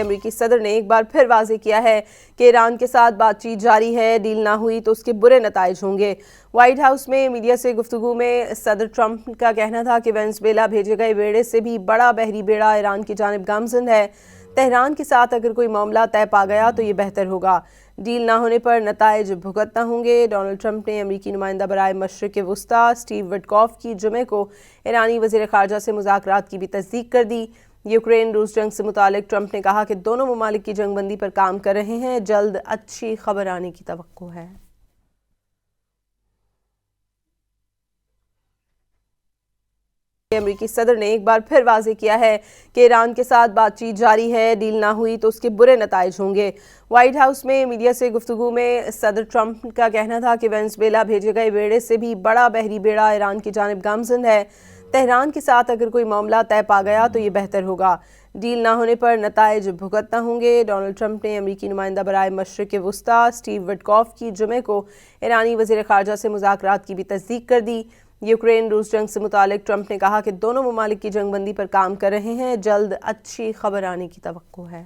امریکی صدر نے ایک بار پھر واضح کیا ہے کہ ایران کے ساتھ بات چیت جاری ہے، ڈیل نہ ہوئی تو اس کے برے نتائج ہوں گے۔ وائٹ ہاؤس میں میڈیا سے گفتگو میں صدر ٹرمپ کا کہنا تھا کہ وینزویلا بھیجے گئے بیڑے سے بھی بڑا بحری بیڑا ایران کی جانب گامزن ہے۔ تہران کے ساتھ اگر کوئی معاملہ طے پا گیا تو یہ بہتر ہوگا۔ ڈیل نہ ہونے پر نتائج بھگتنا ہوں گے۔ ڈونلڈ ٹرمپ نے امریکی نمائندہ برائے مشرق وسطیٰ اسٹیو وٹکوف کی جمعے کو ایرانی وزیر خارجہ سے مذاکرات کی بھی تصدیق کر دی۔ یوکرین روس جنگ سے متعلق ٹرمپ نے کہا کہ دونوں ممالک کی جنگ بندی پر کام کر رہے ہیں، جلد اچھی خبر آنے کی توقع ہے۔ امریکی صدر نے ایک بار پھر واضح کیا ہے کہ ایران کے ساتھ بات چیت جاری ہے، ڈیل نہ ہوئی تو اس کے برے نتائج ہوں گے۔ وائٹ ہاؤس میں میڈیا سے گفتگو میں صدر ٹرمپ کا کہنا تھا کہ وینزویلا بھیجے گئے بیڑے سے بھی بڑا بحری بیڑا ایران کی جانب گامزن ہے۔ تہران کے ساتھ اگر کوئی معاملہ طے پا گیا تو یہ بہتر ہوگا۔ ڈیل نہ ہونے پر نتائج بھگتنا ہوں گے۔ ڈونلڈ ٹرمپ نے امریکی نمائندہ برائے مشرق وسطیٰ اسٹیو وٹکوف کی جمعے کو ایرانی وزیر خارجہ سے مذاکرات کی بھی تصدیق کر دی۔ یوکرین روس جنگ سے متعلق ٹرمپ نے کہا کہ دونوں ممالک کی جنگ بندی پر کام کر رہے ہیں، جلد اچھی خبر آنے کی توقع ہے۔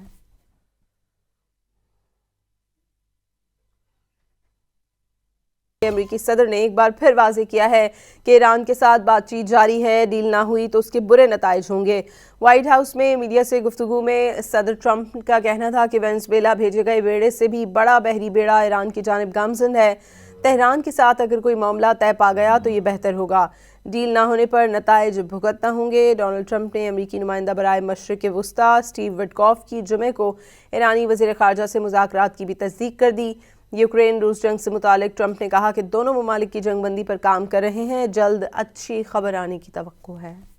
امریکی صدر نے ایک بار پھر واضح کیا ہے کہ ایران کے ساتھ بات چیت جاری ہے، ڈیل نہ ہوئی تو اس کے برے نتائج ہوں گے۔ وائٹ ہاؤس میں میڈیا سے گفتگو میں صدر ٹرمپ کا کہنا تھا کہ وینزویلا بھیجے گئے بیڑے سے بھی بڑا بحری بیڑا ایران کی جانب گامزن ہے۔ تہران کے ساتھ اگر کوئی معاملہ طے پا گیا تو یہ بہتر ہوگا۔ ڈیل نہ ہونے پر نتائج بھگتنا ہوں گے۔ ڈونلڈ ٹرمپ نے امریکی نمائندہ برائے مشرق وسطیٰ اسٹیو وٹکوف کی جمعے کو ایرانی وزیر خارجہ سے مذاکرات کی بھی تصدیق کر دی۔ یوکرین روس جنگ سے متعلق ٹرمپ نے کہا کہ دونوں ممالک کی جنگ بندی پر کام کر رہے ہیں، جلد اچھی خبر آنے کی توقع ہے۔